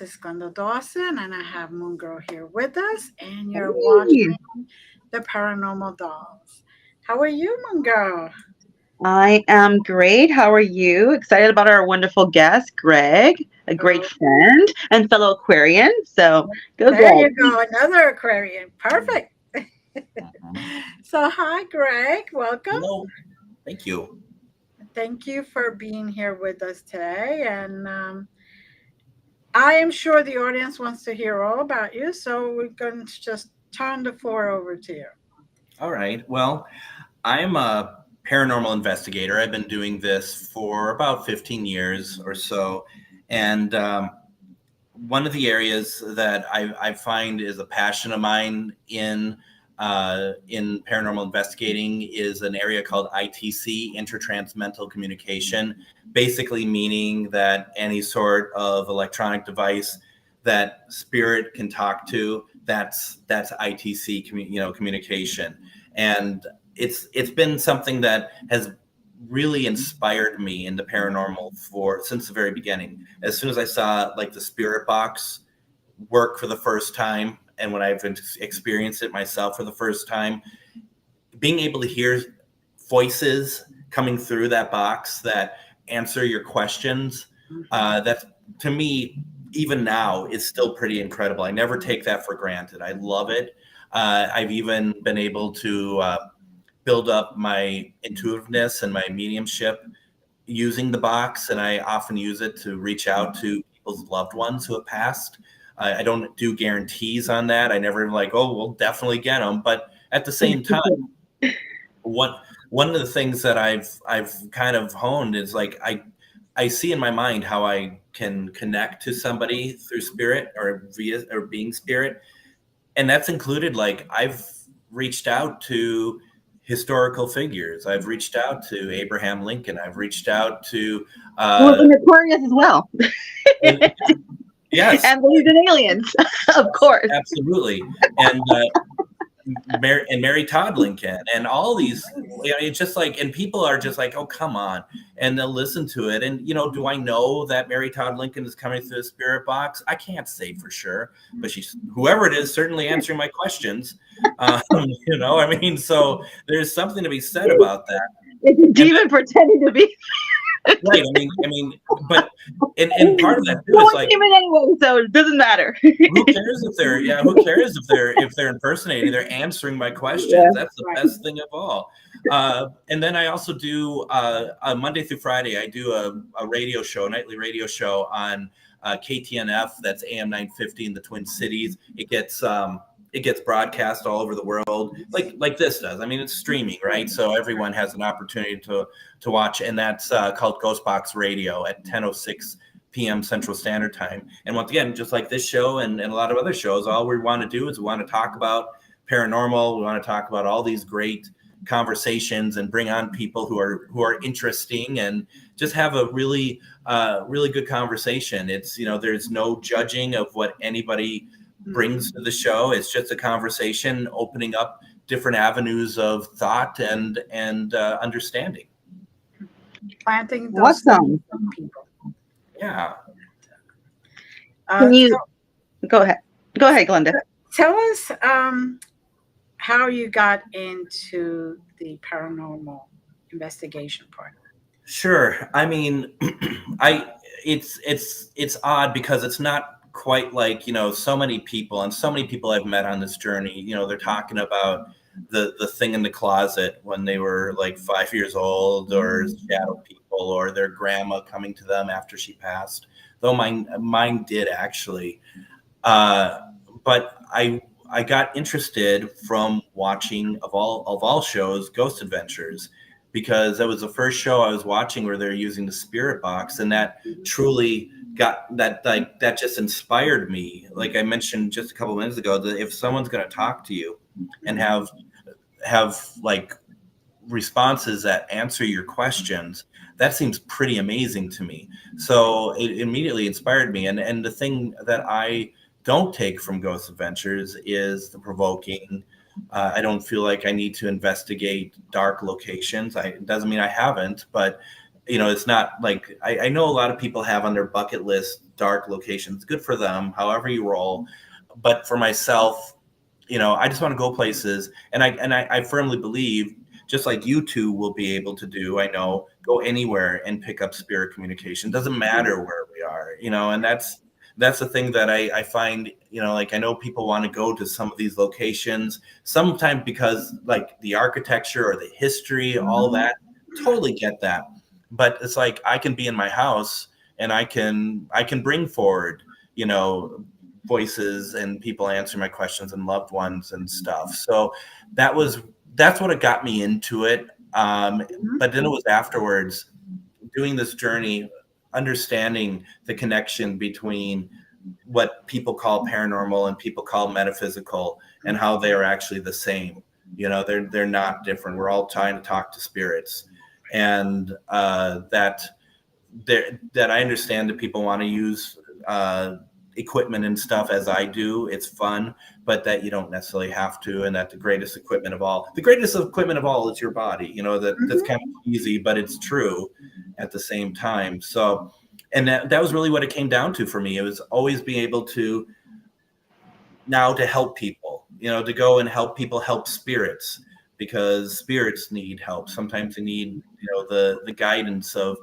is Glenda Dawson, and I have Moongirl here with us, and you're Hey, watching the Paranormal Dolls. How are you, Moongirl? I am great. How are you? Excited about our wonderful guest, Greg, a great Oh, friend and fellow Aquarian. So go, there Greg. you go, another Aquarian. Perfect. Mhm. So, hi, Greg. Welcome. Hello. Thank you. Thank you for being here with us today. And I am sure the audience wants to hear all about you, so we're going to just turn the floor over to you. All right. Well, I'm a paranormal investigator. I've been doing this for about 15 years or so. And one of the areas that I find is a passion of mine in paranormal investigating is an area called ITC, intertransmental communication, basically meaning that any sort of electronic device that spirit can talk to, that's ITC communication. And it's been something that has really inspired me in the paranormal for since the very beginning. As soon as I saw like the spirit box work for the first time, and when I've experienced it myself for the first time, being able to hear voices coming through that box that answer your questions, that to me, even now, is still pretty incredible. I never take that for granted. I love it. I've even been able to build up my intuitiveness and my mediumship using the box, and I often use it to reach out to people's loved ones who have passed. I don't do guarantees on that. I never like, oh, we'll definitely get them. But at the same time, what one of the things that I've kind of honed is like I see in my mind how I can connect to somebody through spirit or via or being spirit, and that's included like I've reached out to historical figures. I've reached out to Abraham Lincoln. I've reached out to Who was uh, an Aquarius as well. and yes, And believed in aliens, of course. absolutely, and Mary Todd Lincoln and all these. It's just like, and people are just like, oh, come on, and they'll listen to it. And do I know that Mary Todd Lincoln is coming through the spirit box? I can't say for sure, but she's whoever it is, certainly answering my questions. I mean, so there's something to be said about that. It's a And demon pretending to be. right, but and part of that too No is one's like, human anyway, so it doesn't matter. who cares if they're impersonating, they're answering my questions. Yeah. That's the best thing of all. And then I also do Monday through Friday I do a radio show, nightly radio show on KTNF. That's AM 950 in the Twin Cities. It gets broadcast all over the world, like this does. I mean, it's streaming, right? So everyone has an opportunity to watch, and that's called Ghost Box Radio at 10:06 p.m. Central Standard Time. And once again, just like this show and a lot of other shows, all we want to do is we want to talk about paranormal. We want to talk about all these great conversations and bring on people who are interesting and just have a really good conversation. It's there's no judging of what anybody brings to the show. It's just a conversation opening up different avenues of thought and understanding. Planting those seeds Awesome. in people. Yeah. Can So you go ahead? Go ahead, Glenda. tell us how you got into the paranormal investigation part. Sure. I mean, I it's odd because it's not quite like, so many people I've met on this journey, they're talking about the thing in the closet when they were like 5 years old, or shadow people, or their grandma coming to them after she passed. Though mine did actually. Uh, but I got interested from watching of all shows, Ghost Adventures, because that was the first show I was watching where they're using the spirit box, and that truly got that, like, that just inspired me. Like I mentioned just a couple of minutes ago, that if someone's going to talk to you and have like responses that answer your questions, that seems pretty amazing to me. So it immediately inspired me. And the thing that I don't take from Ghost Adventures is the provoking. I don't feel like I need to investigate dark locations. It doesn't mean I haven't, but it's not like I know a lot of people have on their bucket list dark locations. Good for them, however you roll. But for myself, I just want to go places, and I firmly believe, just like you two will be able to do, I know, go anywhere and pick up spirit communication. Doesn't matter where we are, and that's the thing that I find, like, I know people want to go to some of these locations sometimes because like the architecture or the history, all that, totally get that. But it's like, I can be in my house and I can bring forward, voices and people answer my questions and loved ones and stuff. So that's what it got me into it. But then it was afterwards, doing this journey, understanding the connection between what people call paranormal and people call metaphysical, and how they are actually the same. They're not different. We're all trying to talk to spirits, and that I understand that people want to use equipment and stuff as I do. It's fun, but that you don't necessarily have to, and that the greatest equipment of all is your body. That's kind of easy, but it's true at the same time. So, and that was really what it came down to for me. It was always being able to help people, to go and help people help spirits, because spirits need help. Sometimes they need, the guidance of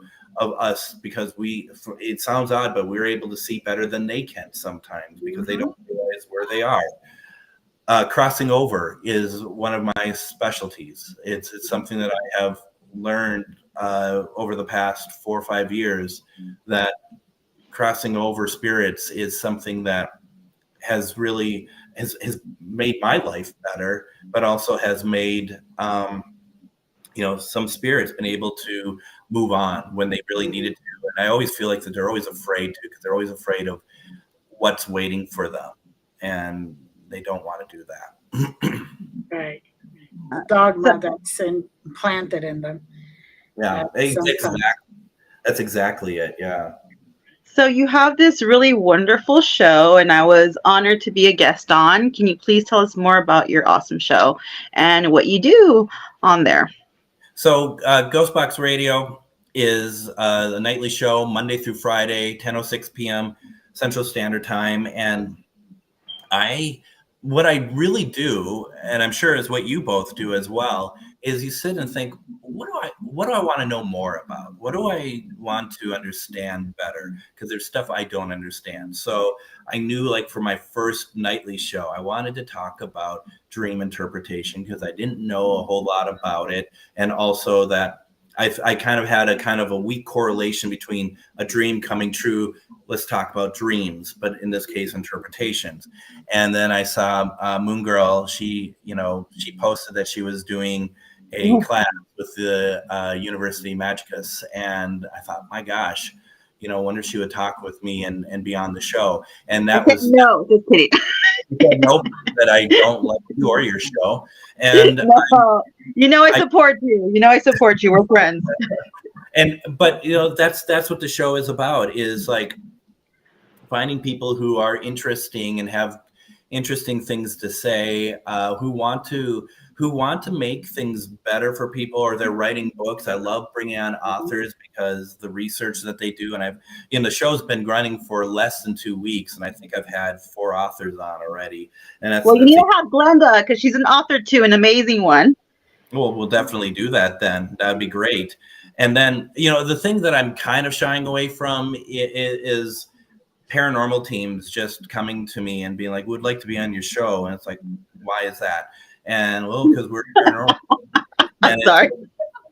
us, because it sounds odd, but we're able to see better than they can sometimes, because they don't realize where they are. Crossing over is one of my specialties. It's something that I have learned over the past 4 or 5 years, that crossing over spirits is something that has really has made my life better, but also has made some spirits been able to move on when they really needed to. And I always feel like that they're always afraid to, because they're always afraid of what's waiting for them, and they don't want to do that. Right. The dogma that's implanted in them. Yeah, that's exactly it. Yeah. So you have this really wonderful show, and I was honored to be a guest on. Can you please tell us more about your awesome show and what you do on there? So Ghostbox Radio is a nightly show, Monday through Friday, 10:06 p.m. Central Standard Time. And what I really do, and I'm sure is what you both do as well, is you sit and think, what do I want to know more about? What do I want to understand better? Because there's stuff I don't understand. So I knew, like, for my first nightly show, I wanted to talk about dream interpretation, because I didn't know a whole lot about it. And also that I kind of had a weak correlation between a dream coming true. Let's talk about dreams, but in this case, interpretations. And then I saw Moongirl. She posted that she was doing a class with the University Magicus, and I thought, my gosh, wonder if she would talk with me and be on the show. And that was no, just kidding. No, that I don't like you or your show. And no. I support you. I support you. We're friends. But that's what the show is about, is like finding people who are interesting and have interesting things to say, who want to make things better for people, or they're writing books. I love bringing on authors, because the research that they do, and the show's been running for less than 2 weeks, and I think I've had 4 authors on already. And you need to have Glenda, because she's an author too, an amazing one. Well, we'll definitely do that then. That'd be great. And then, the thing that I'm kind of shying away from is paranormal teams just coming to me and being like, "Would like to be on your show." And it's like, why is that? And because we're paranormal. I'm sorry.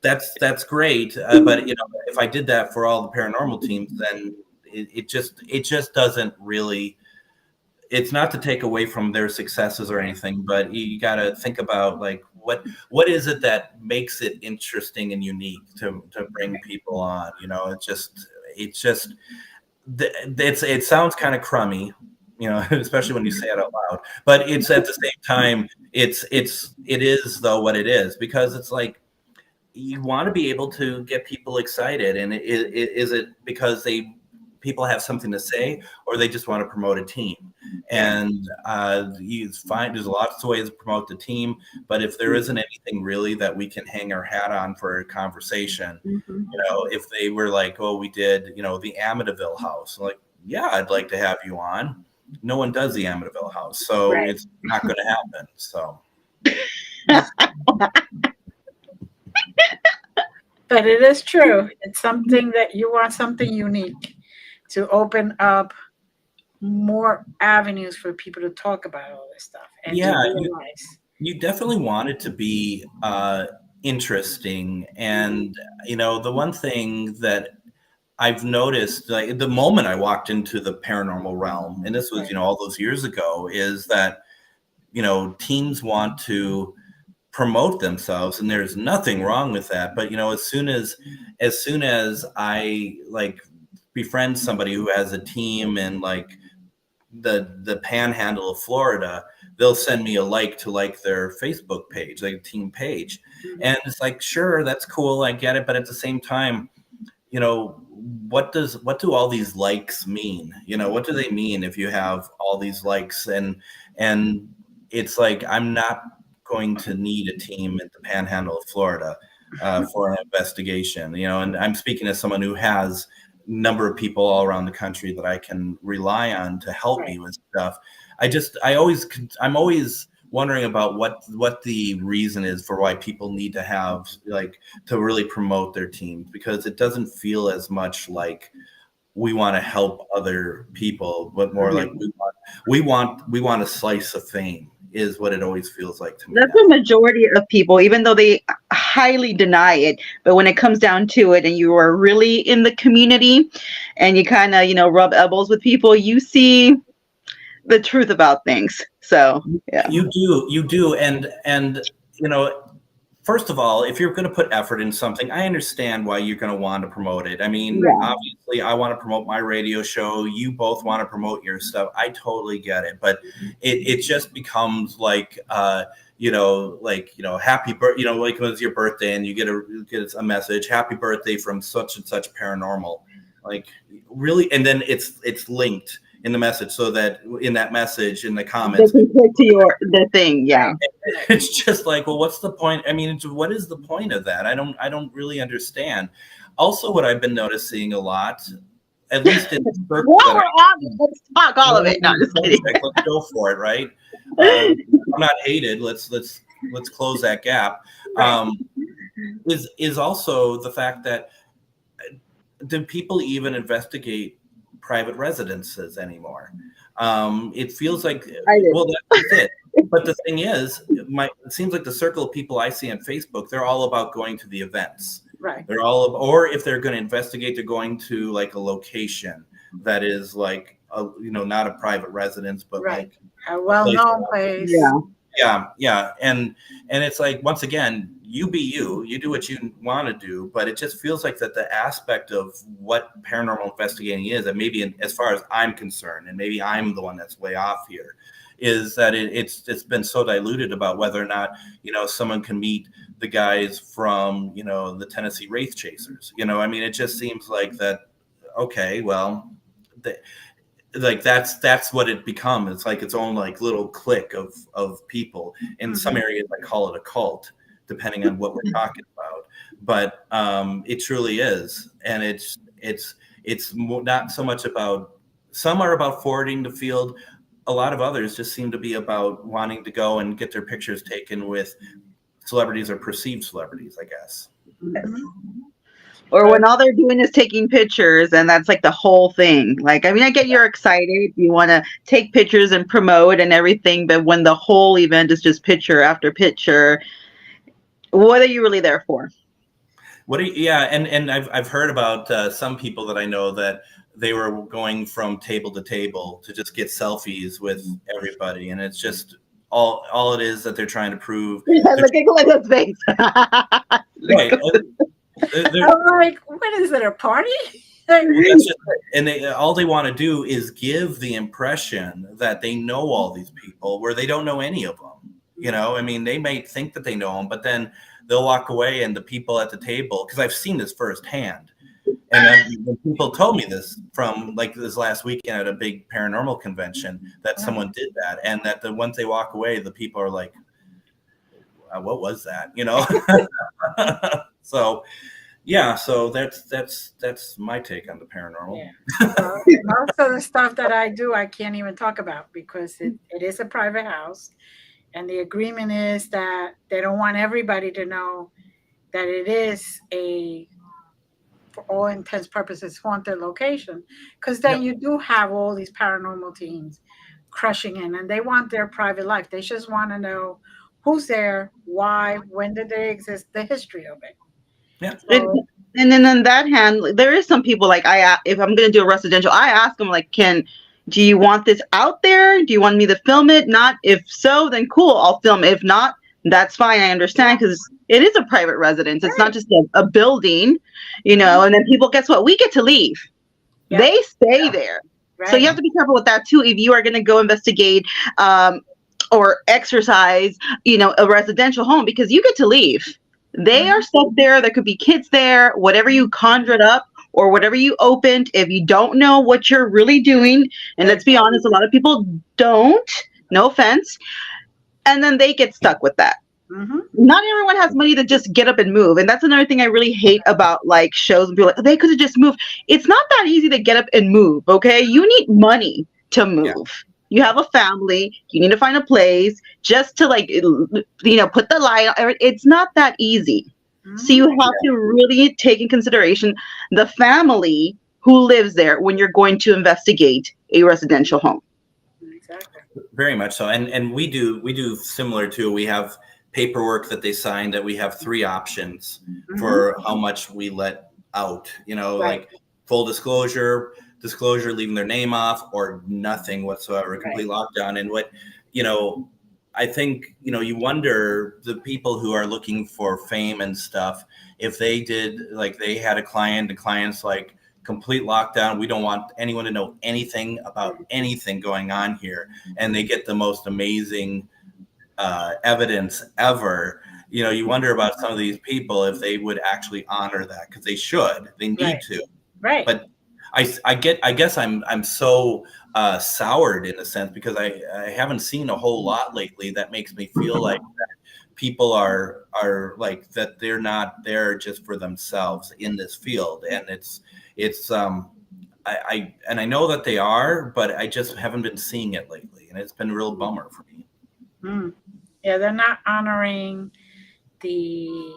That's great. But if I did that for all the paranormal teams, then it just doesn't really. It's not to take away from their successes or anything, but you got to think about, like, what is it that makes it interesting and unique to bring people on? It sounds kind of crummy, especially when you say it out loud, but it's at the same time, it is though what it is, because it's like, you want to be able to get people excited. And is it because people have something to say, or they just want to promote a team? And you find there's lots of ways to promote the team, but if there isn't anything really that we can hang our hat on for a conversation, if they were like, oh, we did, the Amityville house, like, yeah, I'd like to have you on. No one does the Amityville House, so Right. it's not going to happen. So, But it is true. It's something that you want something unique to open up more avenues for people to talk about all this stuff and to yeah, realize. you definitely want it to be interesting. And, the one thing that I've noticed, like the moment I walked into the paranormal realm, and this was, Right. all those years ago, is that, teams want to promote themselves, and there's nothing wrong with that. But, as soon as I like befriend somebody who has a team in like the panhandle of Florida, they'll send me a like to like their Facebook page, like a team page. And it's like, sure, that's cool, I get it. But at the same time, what do all these likes mean? What do they mean if you have all these likes? And it's like, I'm not going to need a team at the panhandle of Florida for an investigation, and I'm speaking as someone who has number of people all around the country that I can rely on to help me with stuff. I'm always wondering about what the reason is for why people need to have to really promote their teams, because it doesn't feel as much like we want to help other people, but more like we want a slice of fame, is what it always feels like to me. That's the majority of people, even though they highly deny it. But when it comes down to it and you are really in the community and you kind of, rub elbows with people, you see the truth about things. So, yeah. You do. And, first of all, if you're going to put effort in something, I understand why you're going to want to promote it. I mean, obviously, I want to promote my radio show. You both want to promote your stuff. I totally get it. But it just becomes like, happy birthday, like when it's your birthday and you get a message, happy birthday from such and such paranormal. Like, really? And then it's linked in the message, so that in that message, in the comments, they can click to the thing. Yeah. It's just like, well, what's the point? I mean, what is the point of that? I don't really understand. Also, what I've been noticing a lot, at least in let's talk all of it. No, just kidding. Let's go for it, right? I'm not hated. Let's close that gap. Is also the fact that do people even investigate private residences anymore? It feels like, well, that's it. But the thing is, it seems like the circle of people I see on Facebook, they're all about going to the events. Right. They're all, or if they're going to investigate, they're going to like a location that is like, not a private residence, but like a well-known place. Yeah. And it's like, once again, you be you do what you want to do, but it just feels like that the aspect of what paranormal investigating is, and maybe as far as I'm concerned, and maybe I'm the one that's way off here, is that it's been so diluted about whether or not, someone can meet the guys from, the Tennessee Wraith Chasers. I mean, it just seems like that, okay, well, that's what it becomes. It's like its own like little clique of people. In some areas, I call it a cult, depending on what we're talking about. But it truly is, and it's not so much about. Some are about forwarding the field. A lot of others just seem to be about wanting to go and get their pictures taken with celebrities or perceived celebrities, I guess. Or when all they're doing is taking pictures, and that's like the whole thing. Like, I mean, I get you're excited, you want to take pictures and promote and everything, but when the whole event is just picture after picture, what are you really there for? And I've heard about some people that I know that they were going from table to table to just get selfies with everybody, and it's just all it is that they're trying to prove. Look at Glenda's face. Right. I'm like, what is it, a party? That's just it. And all they want to do is give the impression that they know all these people, where they don't know any of them. I mean, they may think that they know them, but then they'll walk away, and the people at the table, because I've seen this firsthand. And then when people told me this from like this last weekend at a big paranormal convention, that someone did that, and that once they walk away, the people are like, what was that? So Yeah, so that's my take on the paranormal. Yeah. Well, most of the stuff that I do, I can't even talk about because it is a private house. And the agreement is that they don't want everybody to know that it is a, for all intents purposes, haunted location. Because then Yep. you do have all these paranormal teams crushing in and they want their private life. They just want to know who's there, why, when did they exist, the history of it. Yeah. And, So, and then on that hand, there is some people like if I'm going to do a residential, I ask them like, do you want this out there? Do you want me to film it? Not if so, then cool, I'll film it. If not, that's fine. I understand because it is a private residence. It's not right. just a building, Mhm. and then people, guess what? We get to leave. Yep. They stay Yeah. there. So you Right. have to be careful with that too. If you are going to go investigate, or exercise, a residential home, because you get to leave. They are Mhm. stuck there. There could be kids there, whatever you conjured up or whatever you opened. If you don't know what you're really doing, and let's be Exactly. honest, a lot of people don't, no offense, and then they get stuck with that. Mhm. Not everyone has money to just get up and move. And that's another thing I really hate about like shows and people like, they could have just moved. It's not that easy to get up and move, okay? You need money to Yeah. move. You have a family, you need to find a place just to like put the light on. It's not that easy. So Mhm. you have to really take in consideration the family who lives there when you're going to investigate a residential home. Exactly. Very much so. And we do similar too. We have paperwork that they sign that we have three options Mhm. for how much we let out, Right. like full disclosure, leaving their name off, or nothing whatsoever, Right. complete lockdown. And you know, I think, you wonder the people who are looking for fame and stuff, if they did, like they had the client's like, complete lockdown. We don't want anyone to know anything about anything going on here. And they get the most amazing evidence ever. You wonder about some of these people if they would actually honor that, because they should, they need Right. to. Right. But I guess I'm so soured in a sense, because I haven't seen a whole lot lately that makes me feel like people are like that they're not there just for themselves in this field. And it's I know that they are, but I just haven't been seeing it lately, and it's been a real bummer for me. Mm. Yeah, they're not honoring the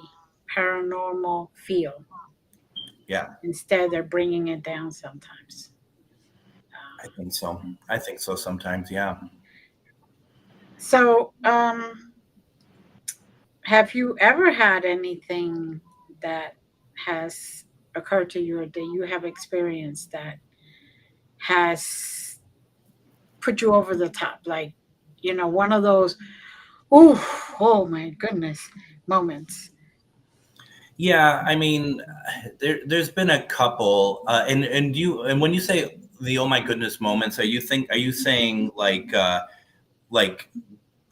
paranormal feel. Yeah, Instead, they're bringing it down sometimes. I think so. I think so sometimes. Yeah. So, have you ever had anything that has occurred to you or that you have experienced that has put you over the top? Like, one of those, ooh, oh my goodness moments. Yeah, I mean, there's been a couple, and when you say the oh my goodness moments, are you saying like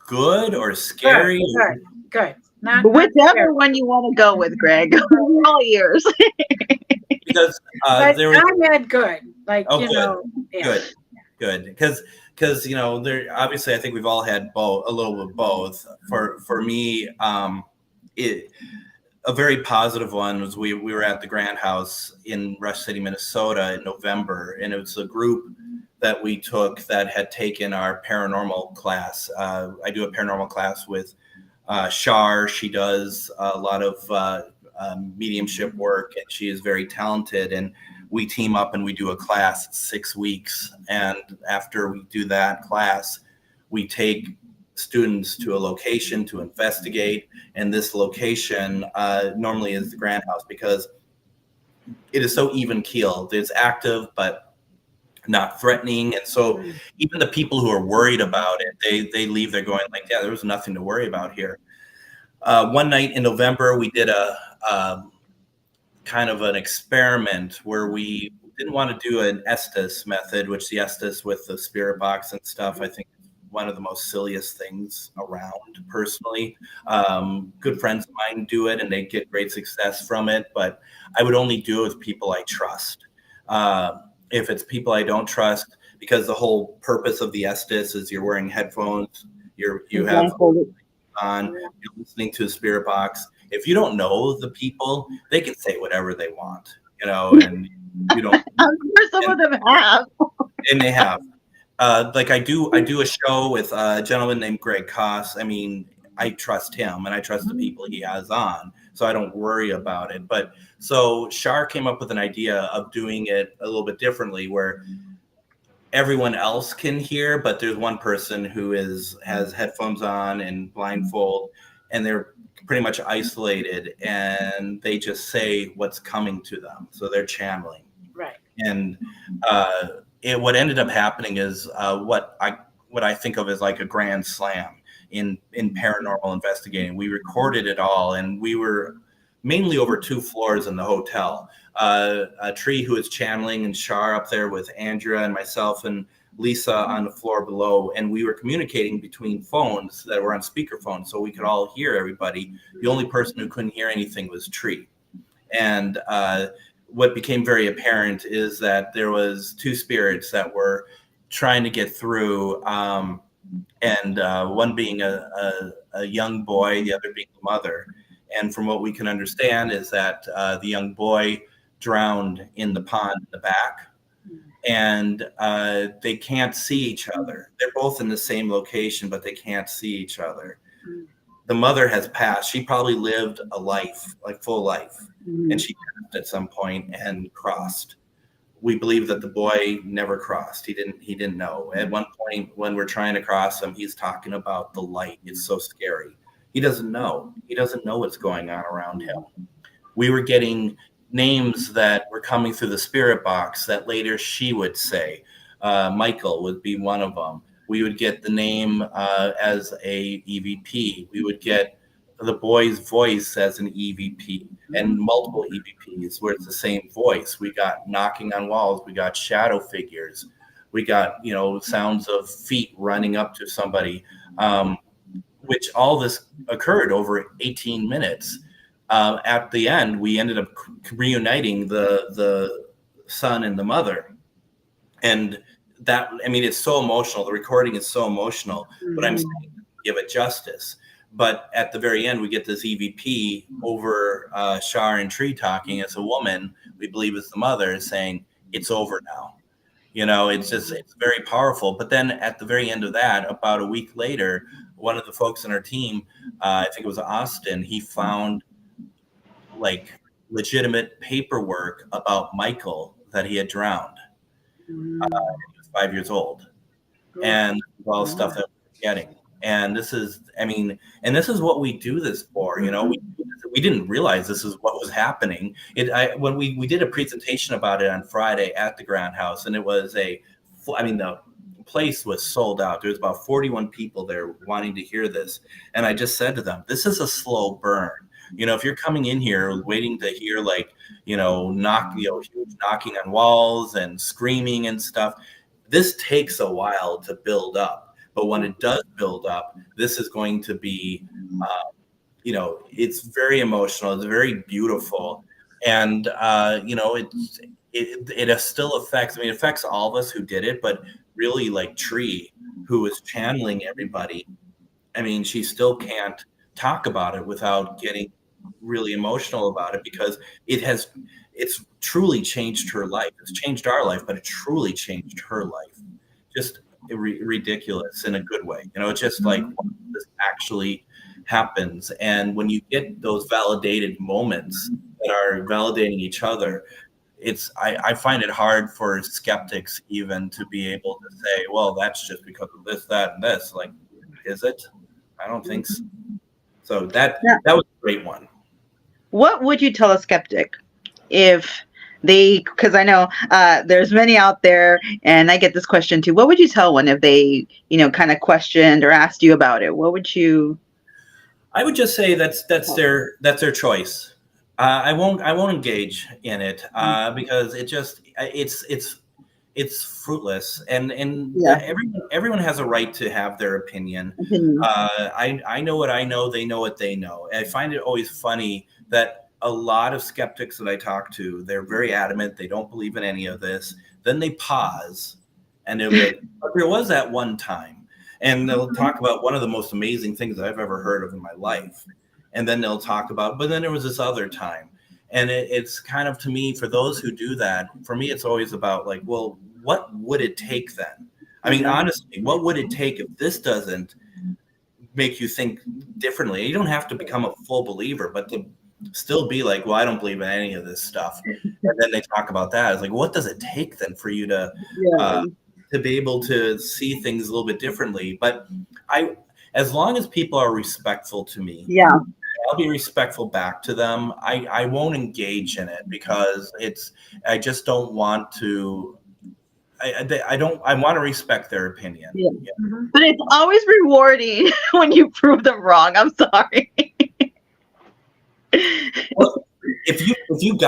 good or Good, scary? good, good. Not scary. Whichever one you want to go with, Greg. All ears. Because But there was. I had good. Like, Oh, good, yeah. good, good. Because there obviously, I think we've all had both, a little bit of both. For me, it a very positive one was we were at the Grand House in Rush City, Minnesota in November, and it was a group that we took that had taken our paranormal class. I do a paranormal class with Shar. She does a lot of mediumship work, and she is very talented. And we team up and we do a class 6 weeks. And after we do that class, we take students to a location to investigate. And this location normally is the Grand House, because it is so even keeled. It's active, but not threatening. And so Mm. even the people who are worried about it, they leave there going like, yeah, there was nothing to worry about here. One night in November, we did a kind of an experiment where we didn't want to do an Estes method, which the Estes with the spirit box and stuff, I think is one of the most silliest things around personally. Good friends of mine do it and they get great success from it, but I would only do it with people I trust. If it's people I don't trust, because the whole purpose of the Estes is you're wearing headphones, you have Blindfolded. on, you're listening to a spirit box. if you don't know the people, they can say whatever they want, and you don't. I'm sure some of them have. And they have. Like I do a show with a gentleman named Greg Koss. I mean, I trust him and I trust the people he has on, so I don't worry about it. But so Shar came up with an idea of doing it a little bit differently, where everyone else can hear, but there's one person who has headphones on and blindfold, and they're pretty much isolated, and they just say what's coming to them. So they're channeling. Right. And what ended up happening is what I think of as like a grand slam in paranormal investigating. We recorded it all, and we were mainly over 2 floors in the hotel. A Tree, who is channeling, and Shar up there with Andrea and myself and Lisa on the floor below, and we were communicating between phones that were on speakerphone, so we could all hear everybody. The only person who couldn't hear anything was Tree. And what became very apparent is that there was 2 spirits that were trying to get through, and one being a young boy, the other being the mother. And from what we can understand is that the young boy drowned in the pond in the back, and they can't see each other. They're both in the same location, but they can't see each other. The mother has passed. She probably lived a life, like full life, and she passed at some point and crossed. We believe that the boy never crossed. He didn't know. At one point when we're trying to cross him, he's talking about the light. It's so scary. He doesn't know. He doesn't know what's going on around him. We were getting names that were coming through the spirit box that later she would say. Michael would be one of them. We would get the name as a EVP. We would get the boy's voice as an EVP, and multiple EVPs where it's the same voice. We got knocking on walls. We got shadow figures. We got, sounds of feet running up to somebody, which all this occurred over 18 minutes. At the end, we ended up reuniting the son and the mother. And that, it's so emotional. The recording is so emotional, but I'm saying give it justice. But at the very end, we get this EVP over Shar and Tree talking as a woman, we believe is the mother, saying, it's over now. It's very powerful. But then at the very end of that, about a week later, one of the folks in our team, I think it was Austin, he found like legitimate paperwork about Michael that he had drowned. He was 5 years old. And all the stuff that we're getting. And this is what we do this for. We didn't realize this is what was happening. When we did a presentation about it on Friday at the Grand House, and it was the place was sold out. There was about 41 people there wanting to hear this. And I just said to them, this is a slow burn. If you're coming in here waiting to hear huge knocking on walls and screaming and stuff, this takes a while to build up. But when it does build up, this is going to be, it's very emotional. It's very beautiful. And, it still affects, it affects all of us who did it, but really like Tree, who is channeling everybody. She still can't talk about it without getting really emotional about it, because it's truly changed her life. It's changed our life, but it truly changed her life. Just ridiculous in a good way. It's just like this actually happens. And when you get those validated moments that are validating each other, I find it hard for skeptics even to be able to say, well, that's just because of this, that, and this. Like, is it? I don't think so. So that was a great one. What would you tell a skeptic if because I know there's many out there, and I get this question too. What would you tell one if they, kind of questioned or asked you about it? What would you? I would just say that's their choice. I won't engage in it because it's fruitless, and everyone has a right to have their opinion. I know what I know. They know what they know. And I find it always funny that a lot of skeptics that I talk to, they're very adamant. They don't believe in any of this. Then they pause and they'll be like, but there was that one time. And they'll talk about one of the most amazing things I've ever heard of in my life. and then they'll talk about, but then there was this other time. And it's kind of, to me, for those who do that, for me, it's always about like, well, what would it take then? I mean, honestly, what would it take if this doesn't make you think differently? You don't have to become a full believer, but to still be like, well, I don't believe in any of this stuff. And then they talk about that. It's like, what does it take then for you to be able to see things a little bit differently? But as long as people are respectful to me, I'll be respectful back to them. I won't engage in it because I just don't want to. I want to respect their opinion. Yeah. But it's always rewarding when you prove them wrong. I'm sorry. Well, if you've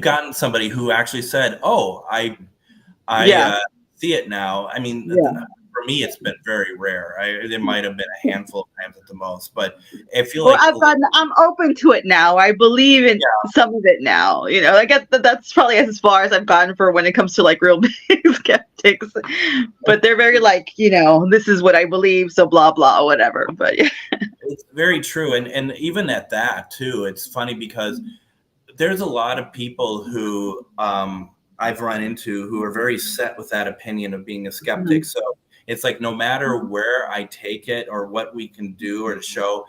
gotten somebody who actually said, "Oh, I see it now." I mean, for me, it's been very rare. There might have been a handful of times at the most, but I feel like I'm open to it now. I believe in some of it now. You know, I guess that's probably as far as I've gotten for when it comes to like real big skeptics. But they're very like, you know, this is what I believe, so blah blah whatever. But yeah. It's very true, and even at that too, it's funny because there's a lot of people who I've run into who are very set with that opinion of being a skeptic. So it's like no matter where I take it or what we can do or to show,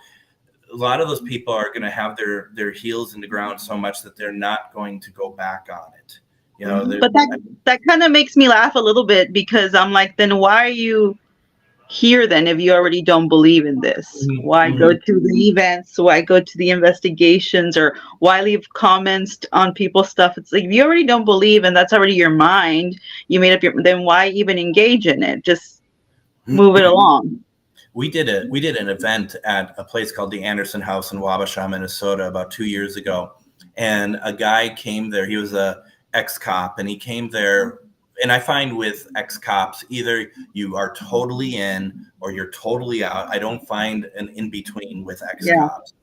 a lot of those people are going to have their heels in the ground so much that they're not going to go back on it. You know, but that kind of makes me laugh a little bit because I'm like, then why are you here then if you already don't believe in this? Why go to the events? Why go to the investigations? Or why leave comments on people's stuff? It's like, if you already don't believe and that's already your mind, you made up then why even engage in it? Just move it along. We did an event at a place called the Anderson House in Wabasha, Minnesota about 2 years ago. And a guy came there. He was a ex-cop, and he came there. And I find with ex-cops, either you are totally in or you're totally out. I don't find an in-between with ex-cops.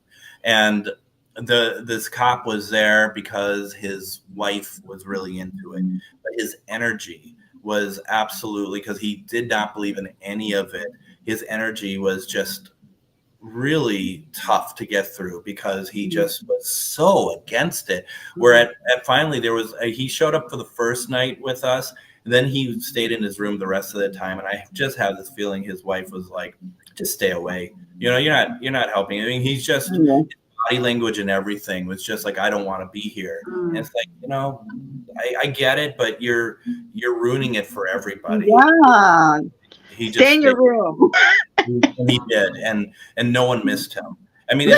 And this cop was there because his wife was really into it. But his energy was absolutely, because he did not believe in any of it. His energy was just really tough to get through because he just was so against it. Where at finally he showed up for the first night with us, and then he stayed in his room the rest of the time. And I just have this feeling his wife was like, "Just stay away. You know, you're not helping." I mean, he's just his body language and everything was just like, "I don't want to be here." And it's like, you know, I get it, but you're ruining it for everybody. Yeah. He just stay in your room. He did, and no one missed him. I mean,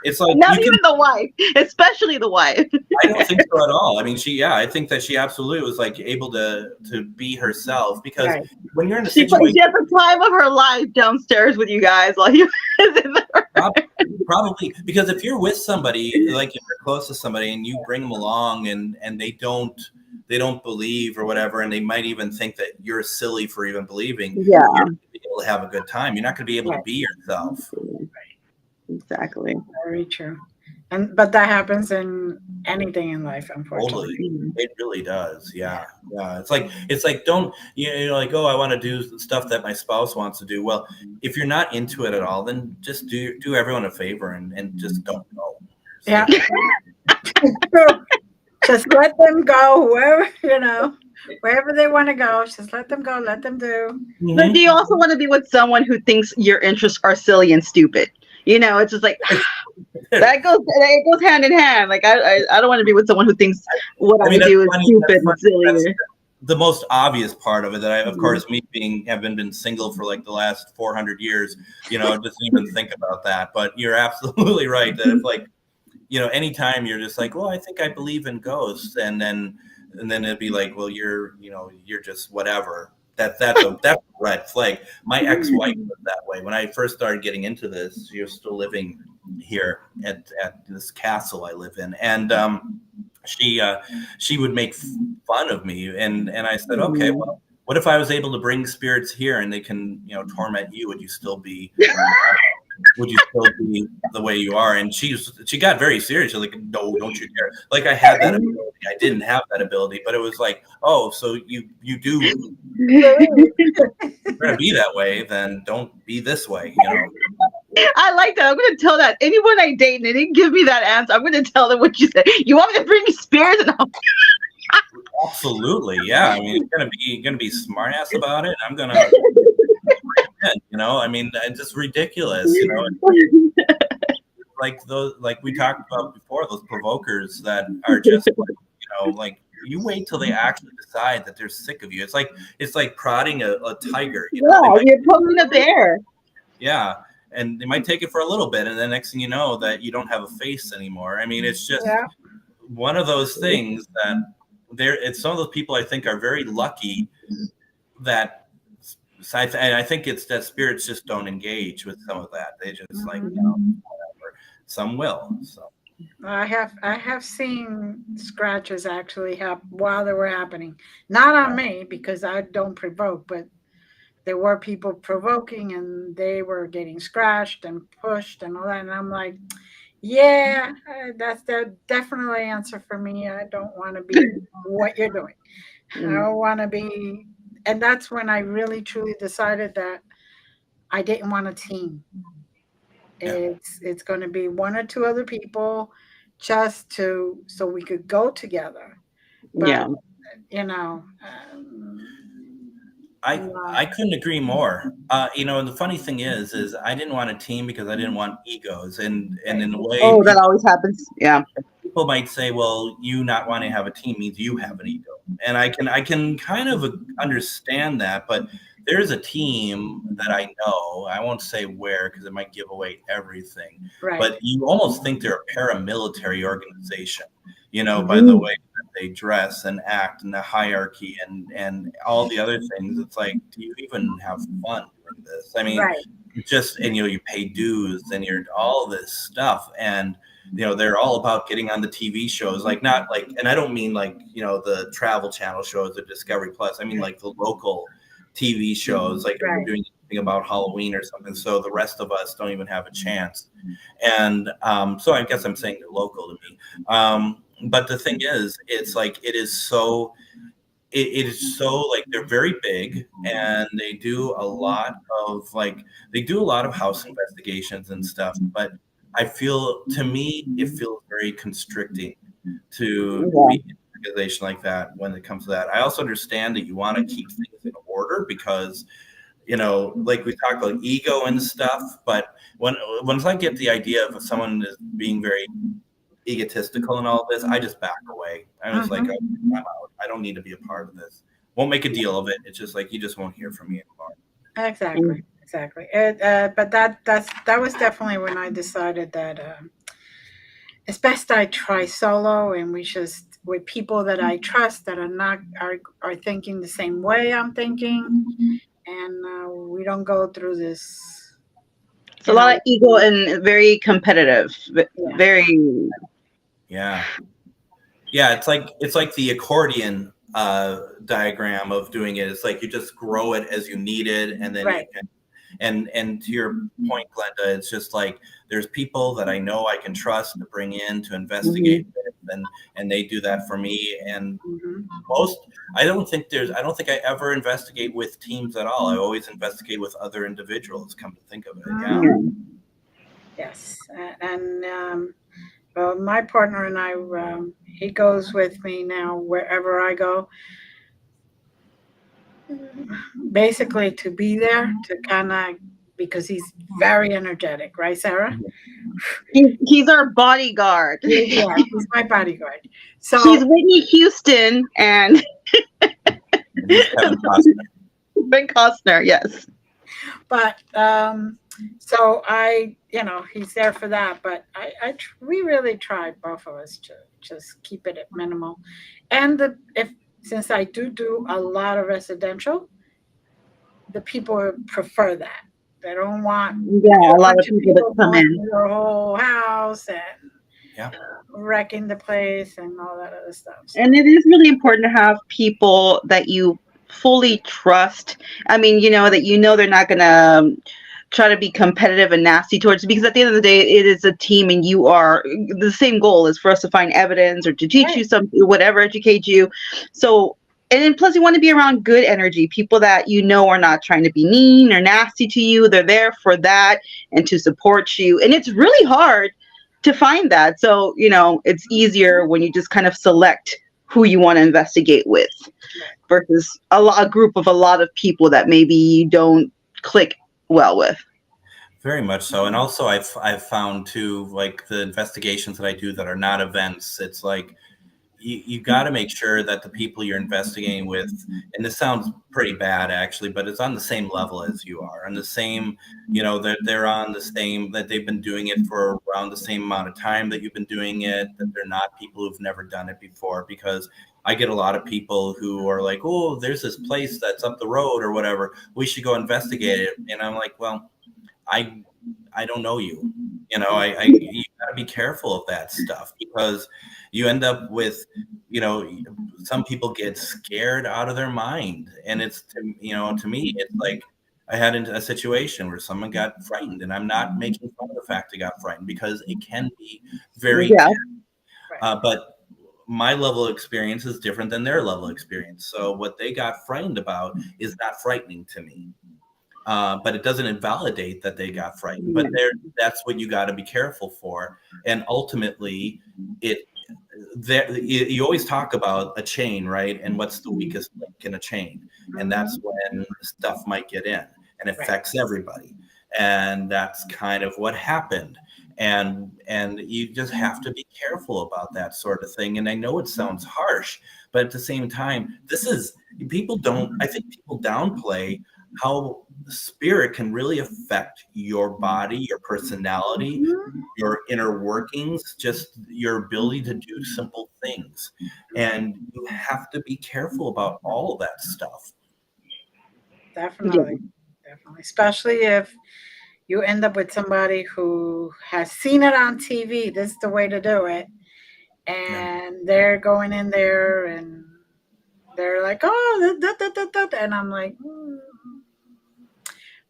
it's like not even the wife, especially the wife. I don't think so at all. I mean, I think that she absolutely was like able to be herself because when you're in a situation, she had the time of her life downstairs with you guys while he was in there. Probably because if you're with somebody, like if you're close to somebody and you bring them along and they don't believe or whatever, and they might even think that you're silly for even believing, you're not going to be able to have a good time. You're not going to be able to be yourself. Exactly. Very true. But that happens in anything in life, unfortunately. Totally. It really does. Yeah. It's like don't like, oh, I want to do stuff that my spouse wants to do. Well, if you're not into it at all, then just do everyone a favor and just don't go. Yeah. Just let them go wherever they want to go. Just let them go. Let them do. But do you also want to be with someone who thinks your interests are silly and stupid? You know, it's just like it goes hand in hand. Like I don't want to be with someone who thinks what I do is stupid and silly. That's the most obvious part of it. That of course, me having been single for like the last 400 years, just even think about that. But you're absolutely right that if like, anytime you're just like, well, I think I believe in ghosts, and then it'd be like, well, you're just whatever. That's a red flag. My ex-wife was that way. When I first started getting into this, she was still living here at this castle I live in, and she would make fun of me, and I said, okay, well, what if I was able to bring spirits here and they can torment you? Would you still be the way you are? And she got very serious. She's like, no, don't you dare. Like I had that ability. I didn't have that ability, but it was like, oh, so you do. If you're gonna be that way, then don't be this way. I like that. I'm going to tell that anyone I date and they didn't give me that answer. I'm going to tell them what you said. You want me to bring spirits? And Absolutely, yeah. I mean, you're gonna be smart ass about it. I'm gonna, I mean, it's just ridiculous, like those, like we talked about before, those provokers that are just, like you wait till they actually decide that they're sick of you. It's like prodding a tiger. yeah, you're poking a bear. Yeah, and they might take it for a little bit, and then next thing you know, that you don't have a face anymore. I mean, it's just Yeah. one of those things that it's some of those people I think are very lucky that and I think it's that spirits just don't engage with some of that. They just whatever. Some will. So I have seen scratches actually happen while they were happening. Not on me because I don't provoke, but there were people provoking and they were getting scratched and pushed and all that. And I'm like, yeah, that's the definitely answer for me. I don't want to be what you're doing. I don't want to be. And that's when I really truly decided that I didn't want a team. It's going to be one or two other people just to so we could go together. But Yeah. you know, I couldn't agree more. And the funny thing is I didn't want a team because I didn't want egos, and in a way, Oh, that always happens. Yeah. people might say, well, you not wanting to have a team means you have an ego, and I can kind of understand that, but there's a team that I know, I won't say where because it might give away everything, right, but you almost think they're a paramilitary organization, by the way that they dress and act and the hierarchy and all the other things. It's like, do you even have fun doing this? I mean, right, just, and you pay dues and you're all this stuff, and they're all about getting on the TV shows, like not like, and I don't mean like the Travel Channel shows or Discovery Plus. I mean like the local TV shows, like if we're right. doing something about Halloween or something, so the rest of us don't even have a chance. And so I guess I'm saying they're local to me. But the thing is, it's like it is so like they're very big, and they do a lot of house investigations and stuff. But I feel, to me, it feels very constricting to Yeah. be in an organization like that when it comes to that. I also understand that you want to keep things in order because, like we talk about ego and stuff, but once I get the idea of someone is being very egotistical and all this, I just back away. I was like, Mhm. oh, I'm out. I don't need to be a part of this. Won't make a deal of it. It's just like, you just won't hear from me anymore. Exactly, exactly. But that was definitely when I decided that it's best I try solo, and we just with people that I trust that are thinking the same way I'm thinking, and we don't go through this. It's a lot of ego and very competitive. Yeah, Very. Yeah. Yeah. It's like the accordion diagram of doing it. It's like you just grow it as you need it, and then you right, can. And to your point, Glenda, it's just like there's people that I know I can trust to bring in to investigate it, and they do that for me. And hmm most, I don't think I ever investigate with teams at all. I always investigate with other individuals. Come to think of it, yeah. yes, and well, my partner and I, he goes with me now wherever I go, basically to be there to kind of because he's very energetic, right, Sarah? He's our bodyguard. Yeah, he's my bodyguard. He's So, Whitney Houston and He's Kevin Costner. Ben Costner. Yes. but so he's there for that. But we really tried both of us to just keep it at minimal, and if since I do a lot of residential, the people prefer that. They don't want Yeah, a a lot of bunch of people that people come going in. through their whole house and Yeah. wrecking the place and all that other stuff. So, And it is really important to have people that you fully trust. I mean, that they're not going to try to be competitive and nasty towards you, because at the end of the day, it is a team, and you are the same goal is for us to find evidence or to teach right, you something, whatever, educate you. So and then plus you want to be around good energy, people that you know are not trying to be mean or nasty to you. They're there for that and to support you. And it's really hard to find that. So, you know, it's easier when you just kind of select who you want to investigate with versus a group of a lot of people that maybe you don't click well with. Very much so. And also I've found too, like the investigations that I do that are not events, it's like you got to make sure that the people you're investigating with, and this sounds pretty bad actually, but it's on the same level as you are, on the same, you know, they're on the same, that they've been doing it for around the same amount of time that you've been doing it, that they're not people who've never done it before. Because I get a lot of people who are like, oh, there's this place that's up the road or whatever, we should go investigate it. And I'm like, well, I don't know you. You know, you gotta be careful of that stuff, because you end up with, you know, some people get scared out of their mind. And it's, you know, to me, it's like I had a situation where someone got frightened, and I'm not making fun of the fact they got frightened, because it can be very, Yeah. but my level of experience is different than their level of experience. So what they got frightened about is not frightening to me. But it doesn't invalidate that they got frightened. But that's what you got to be careful for. And ultimately, you always talk about a chain, right? And what's the weakest link in a chain? And that's when stuff might get in and affects everybody. And that's kind of what happened. And you just have to be careful about that sort of thing. And I know it sounds harsh, but at the same time, I think people downplay how spirit can really affect your body, your personality, your inner workings, just your ability to do simple things. And you have to be careful about all of that stuff. Definitely. Definitely. Especially if you end up with somebody who has seen it on TV. This is the way to do it. And they're going in there and they're like, oh, and I'm like,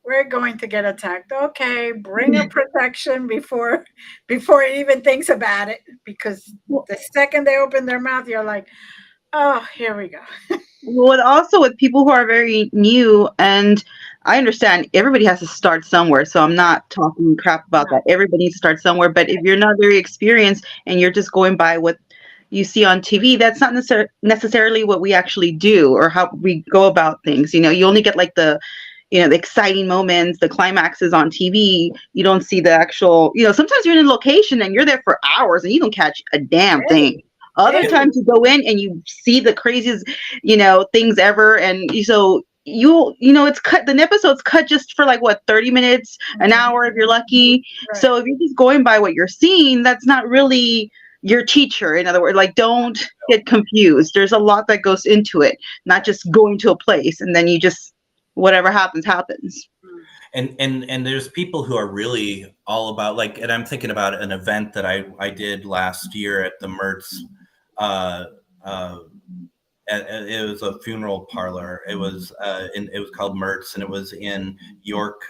we're going to get attacked. Okay, bring a protection before it even thinks about it. Because the second they open their mouth, you're like, oh, here we go. Well, also with people who are very new, and I understand everybody has to start somewhere, so I'm not talking crap about that. Everybody needs to start somewhere, but if you're not very experienced and you're just going by what you see on TV, that's not necessarily what we actually do or how we go about things. You know, you only get like the exciting moments, the climaxes on TV. You don't see the actual, sometimes you're in a location and you're there for hours and you don't catch a damn thing. Other times you go in and you see the craziest, things ever. And so it's cut, the episode's cut just for like 30 minutes, an hour if you're lucky. Right. So if you're just going by what you're seeing, that's not really your teacher. In other words, don't get confused. There's a lot that goes into it, not just going to a place and then you just, whatever happens. And there's people who are really all about and I'm thinking about an event that I did last year at the Mertz. It was a funeral parlor. It was called Mertz, and it was in York,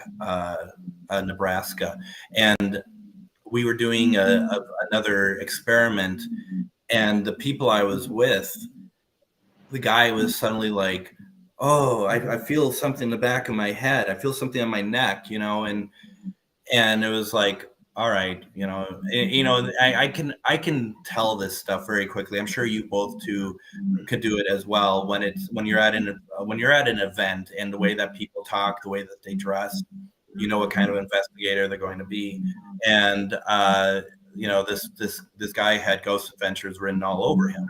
Nebraska. And we were doing another experiment, and the people I was with, the guy was suddenly like, oh, I feel something in the back of my head. I feel something on my neck, and it was like, all right, I can tell this stuff very quickly. I'm sure you both too could do it as well. When you're at an event, and the way that people talk, the way that they dress, what kind of investigator they're going to be. And this guy had ghost adventures written all over him.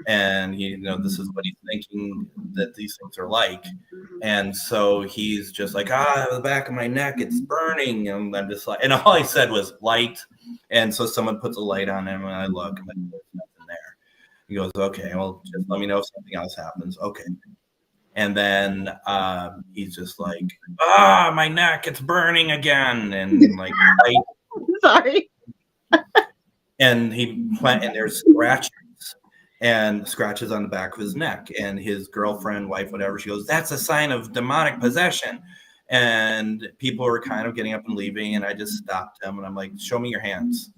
And this is what he's thinking that these things are like. And so he's just like, the back of my neck, it's burning. And I'm just like, and all I said was light. And so someone puts a light on him, and I look, and there's nothing there. He goes, okay, well, just let me know if something else happens. Okay. And then he's just like, my neck, it's burning again. And like, sorry. And and there's scratches on the back of his neck, and his girlfriend, wife, whatever, she goes, that's a sign of demonic possession. And people were kind of getting up and leaving, and I just stopped him, and I'm like, show me your hands.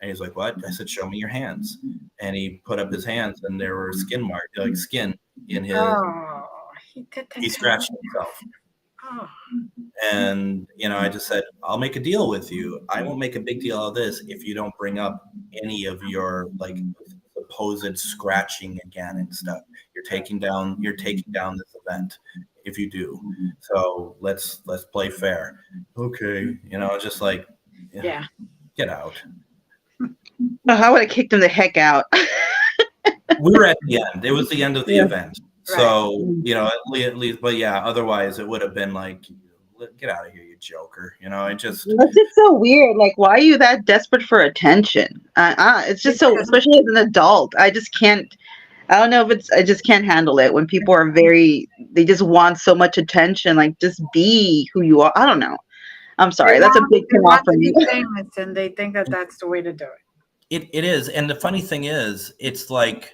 And he's like, what? I said, show me your hands. And he put up his hands, and there were skin marks, like skin in his. Oh, he did that He to scratched me. himself. Oh, And, I just said, I'll make a deal with you. I won't make a big deal of this if you don't bring up any of your like supposed scratching again and stuff. You're taking down this event if you do. So let's play fair. Okay. Just like, yeah, yeah. get out. Oh, I would have kicked him the heck out. We were at the end. It was the end of the Yeah. event. Right. So, at least, but yeah, otherwise it would have been like, get out of here, you joker. I just, That's just so weird. Like, why are you that desperate for attention? It's just so, Because especially as an adult. I just can't. I don't know if I just can't handle it when people are they just want so much attention. Like, just be who you are. I don't know. I'm they sorry. That's a want big they turn off want for to me. be famous, and they think that that's the way to do it. it is. And the funny thing is, it's like,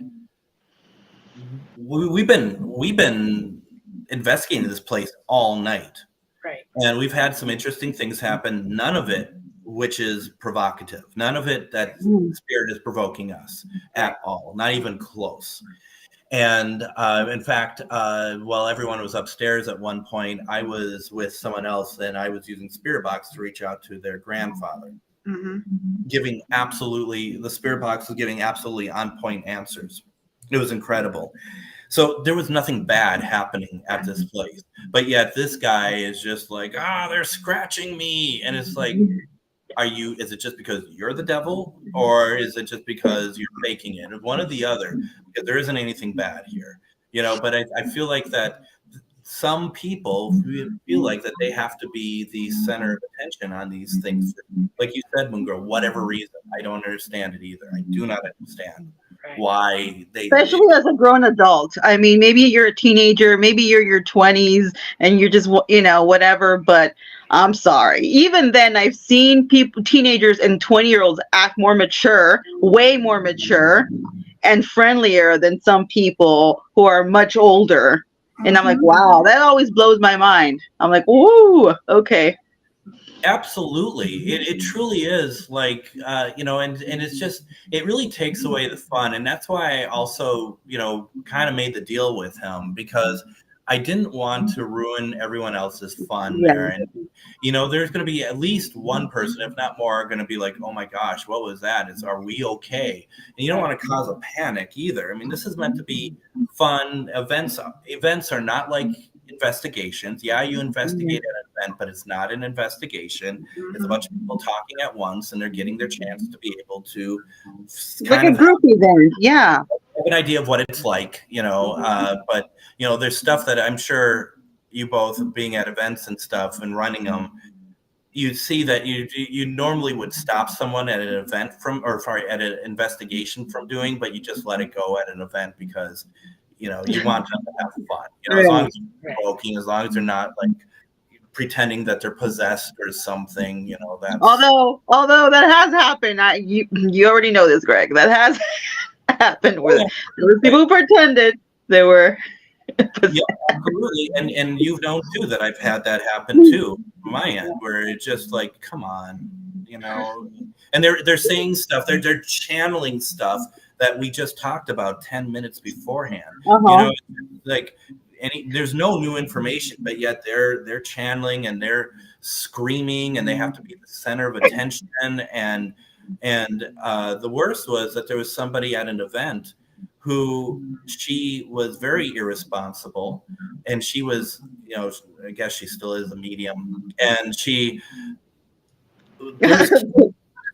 we've been investigating this place all night. Right. And we've had some interesting things happen. None of it which is provocative. None of it that spirit is provoking us at all. Not even close. And in fact, while everyone was upstairs at one point, I was with someone else, and I was using Spirit Box to reach out to their grandfather, Mm-hmm. the Spirit Box was giving absolutely on point answers. It was incredible. So there was nothing bad happening at this place, but yet this guy is just like, they're scratching me, and it's like, is it just because you're the devil, or is it just because you're faking it? One or the other, because there isn't anything bad here, but I feel like that some people feel like that they have to be the center of attention on these things. Like you said, Moongirl, whatever reason, I don't understand it either. I do not understand why Especially as a grown adult. I mean, maybe you're a teenager, maybe you're your 20s, and you're just, whatever. But I'm sorry. Even then, I've seen teenagers and 20-year-olds act more mature, way more mature, and friendlier than some people who are much older. And I'm like, wow, that always blows my mind. I'm like, ooh, okay. Absolutely. It truly is like, and it's just, it really takes away the fun. And that's why I also, kind of made the deal with him, because I didn't want to ruin everyone else's fun there. And, there's going to be at least one person, if not more, going to be like, oh my gosh, what was that? Are we okay? And you don't want to cause a panic either. I mean, this is meant to be fun. Events are not like investigations. Yeah, you investigate an event, but it's not an investigation. It's a bunch of people talking at once, and they're getting their chance to be able to like a group event. Yeah. Have an idea of what it's like, but there's stuff that I'm sure you both, being at events and stuff and running them, you see that you normally would stop someone at an event at an investigation from doing, but you just let it go at an event because you want them to have fun. As long as they're provoking, as long as they're not like pretending that they're possessed or something. That's although that has happened. You already know this, Greg. That has happened with those people who pretended they were. Yeah, absolutely. And you've known too that I've had that happen too on my end, where it's just like, come on, and they're saying stuff, they're channeling stuff that we just talked about 10 minutes beforehand. Like there's no new information, but yet they're channeling and they're screaming, and they have to be the center of attention. And the worst was that there was somebody at an event who, she was very irresponsible, and she was, I guess she still is a medium, and there was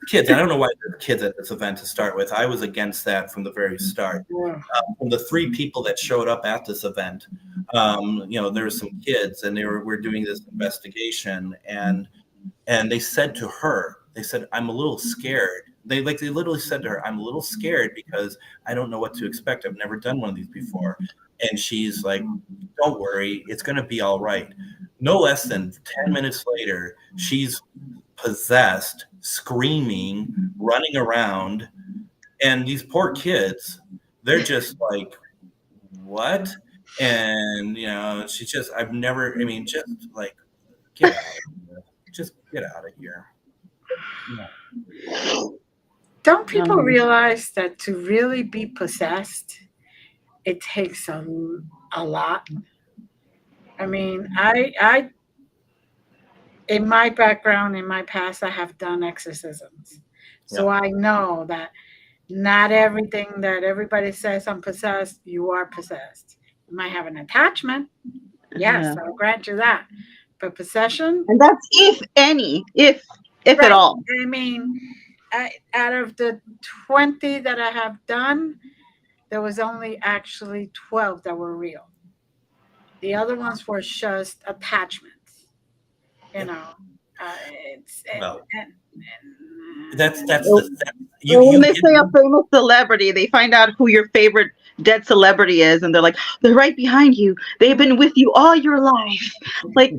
kids. I don't know why there were kids at this event to start with. I was against that from the very start. From the 3 people that showed up at this event, there were some kids, and we're doing this investigation, and they said to her, I'm a little scared. They literally said to her, I'm a little scared because I don't know what to expect. I've never done one of these before. And she's like, don't worry, it's going to be all right. No less than 10 minutes later, she's possessed, screaming, running around. And these poor kids, they're just like, what? And, she's just, just like, get out of here. Just get out of here. Don't people realize that to really be possessed, it takes a lot. I mean, I in my background, in my past, I have done exorcisms. So Yeah. I know that not everything that everybody says I'm possessed, you are possessed. You might have an attachment. Yes, Yeah. I'll grant you that. But possession, And that's if any, if at right. all. I mean, out of the 20 that I have done, there was only actually 12 that were real. The other ones were just attachments. You Yeah. know, uh, it's Well, that's Or the when you they hit. say a famous celebrity, they find out who your favorite dead celebrity is, and they're like, they're right behind you. They've been with you all your life. Like,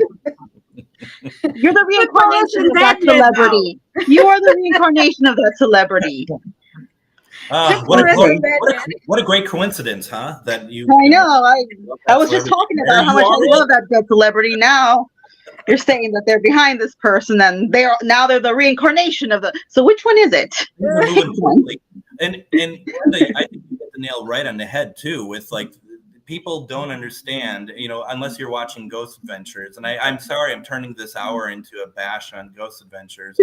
you're the people reincarnation isn't of that dead yet, though. celebrity. You are the reincarnation of that celebrity. People Okay. isn't dead yet. What a great coincidence, huh? That I you know know. love I that was just celebrity. talking There about how you much I are. love that dead celebrity. Now you're saying that they're behind this person, and they're the reincarnation of the. So which one is it? Things are Pick moving one. quickly, and Glenda, I think you hit the nail right on the head too. With like, people don't understand, unless you're watching Ghost Adventures. And I'm sorry, I'm turning this hour into a bash on Ghost Adventures,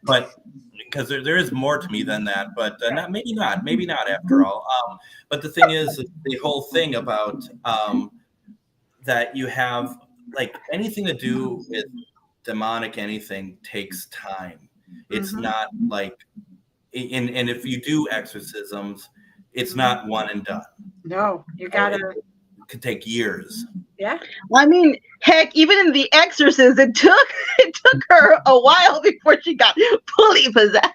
but because there is more to me than that. But maybe not after all. But the thing is, the whole thing about that you have, like, anything to do with demonic anything takes time. It's Mhm. not like, and if you do exorcisms, it's not one and done. No, you Oh, gotta, it could take years. yeah. I mean, heck, even in The Exorcist, it took her a while before she got fully possessed.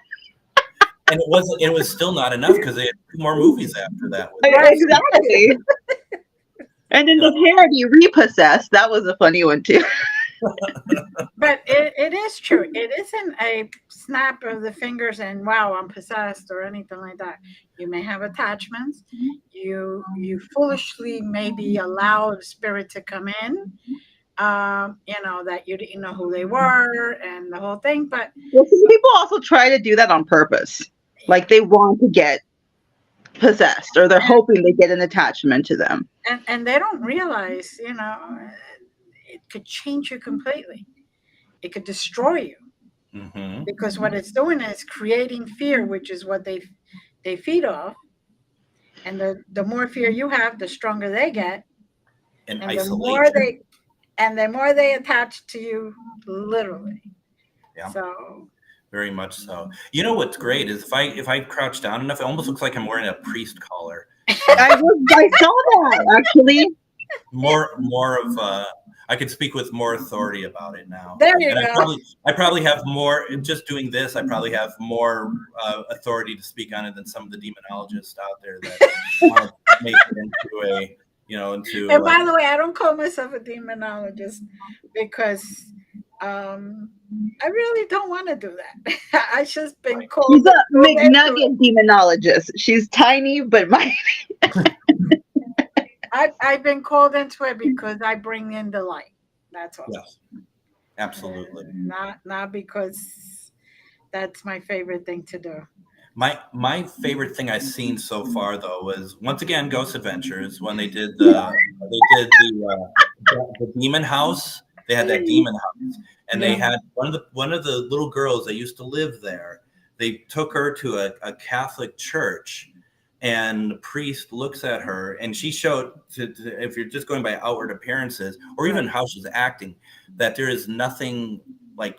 And it was still not enough because they had 2 more movies after that with her. Right. Exactly. And then You know, the parody Repossessed, that was a funny one too. But it is true. It isn't a snap of the fingers and wow, I'm possessed or anything like that. You may have attachments. You foolishly maybe allowed spirit to come in. That you didn't know who they were and the whole thing. But Well, some people also try to do that on purpose. Like they want to get possessed or they're hoping they get an attachment to them. and they don't realize, it could change you completely. It could destroy you hmm because what it's doing is creating fear, which is what they feed off. And the more fear you have, the stronger they get, and and isolation. the more they attach to you, literally. Yeah, So very much so. You know what's great is if I crouch down enough, it almost looks like I'm wearing a priest collar. I saw that actually. More of I could speak with more authority about it now, there you and I go. probably I probably have more, just doing this. I probably have more authority to speak on it than some of the demonologists out there that want to make it into a into And like. by the way, I don't call myself a demonologist because I really don't want to do that. I just been She's called, a called into it. McNugget demonologist. She's tiny but mighty. I've been called into it because I bring in the light. That's all. Yes, absolutely. Not because that's my favorite thing to do. My favorite thing I've seen so far though was, once again, Ghost Adventures, when they did the demon house. They had that demon house, and they Yeah. had one of the little girls that used to live there. They took her to a Catholic church, and the priest looks at her, and she showed, if you're just going by outward appearances or even how she's acting, that there is nothing like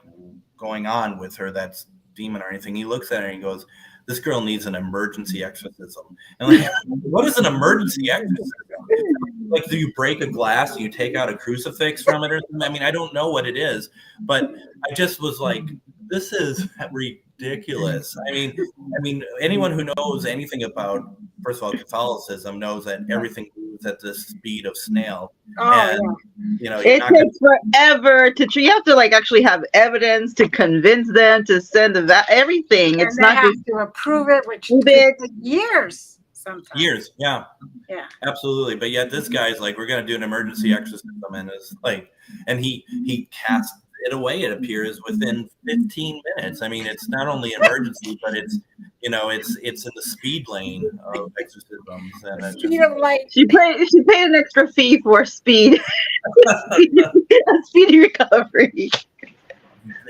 going on with her that's demon or anything. He looks at her and he goes, "This girl needs an emergency exorcism." And like, what is an emergency exorcism? Like, do you break a glass and you take out a crucifix from it or something? I mean, I don't know what it is, but I just was like, this is ridiculous. I mean, anyone who knows anything about, first of all, Catholicism knows that everything moves at the speed of snail, Oh and yeah. you're It not going takes forever to. You have to like actually have evidence to convince them to send everything. And It's they not have just to approve it, which prove could it. take years sometimes. years. Yeah, Yeah. absolutely. But yet this guy's like, we're going to do an emergency exorcism, and it's like, and he casts it away, it appears, within 15 minutes. I mean, it's not only emergency, but it's you know, it's in the speed lane of exorcisms, and The it speed just of light. She paid an extra fee for speed, speedy recovery.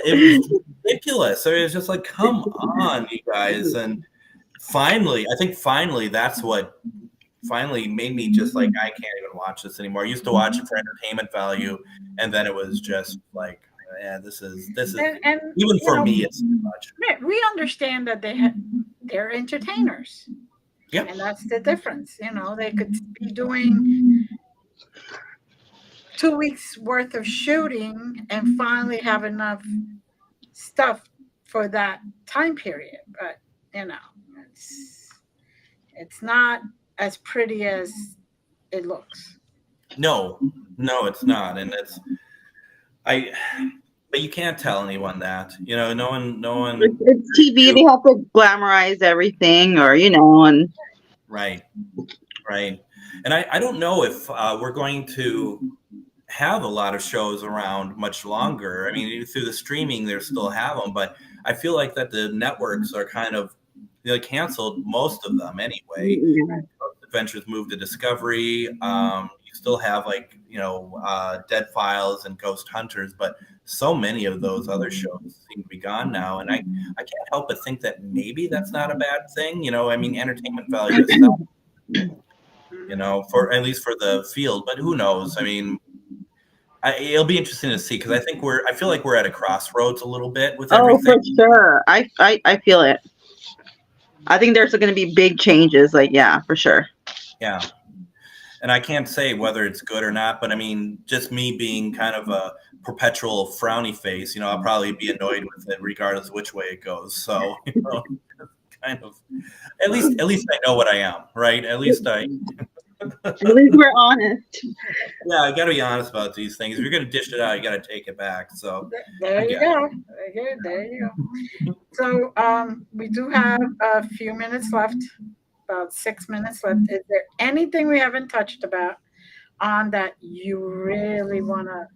it was ridiculous. I mean, it's just like, come on, you guys. And finally, I think finally that's what finally made me just like, I can't even watch this anymore. I used to watch it for entertainment value, and then it was just like, yeah, this is And even you for know, me, it's too much. we understand that they're entertainers. Yeah. And that's the difference. You know, they could be doing 2 weeks worth of shooting and finally have enough stuff for that time period. But you know, it's not as pretty as it looks. No, it's not, and I. But you can't tell anyone that, you know. No one. It's TV. They have to glamorize everything, or and Right. And I don't know if we're going to have a lot of shows around much longer. I mean, through the streaming, they still have them, but I feel like that the networks are kind of, they canceled most of them anyway. Adventures moved to Discovery. You still have like, Dead Files and Ghost Hunters, but so many of those other shows seem to be gone now. And I can't help but think that maybe that's not a bad thing. I mean, entertainment value is stuff, for at least for the field, but who knows? I mean, it'll be interesting to see, because I feel like we're at a crossroads a little bit with everything. Oh, for sure. I feel it. I think there's going to be big changes. Like, yeah, for sure. Yeah. And I can't say whether it's good or not, but I mean, just me being kind of a perpetual frowny face, I'll probably be annoyed with it regardless of which way it goes. So, kind of, at least I know what I am, right? At least At least we're honest. Yeah, I got to be honest about these things. If you're going to dish it out, you got to take it back. So there you go. There you go. So we do have a few minutes left, about 6 minutes left. Is there anything we haven't touched on that you really want to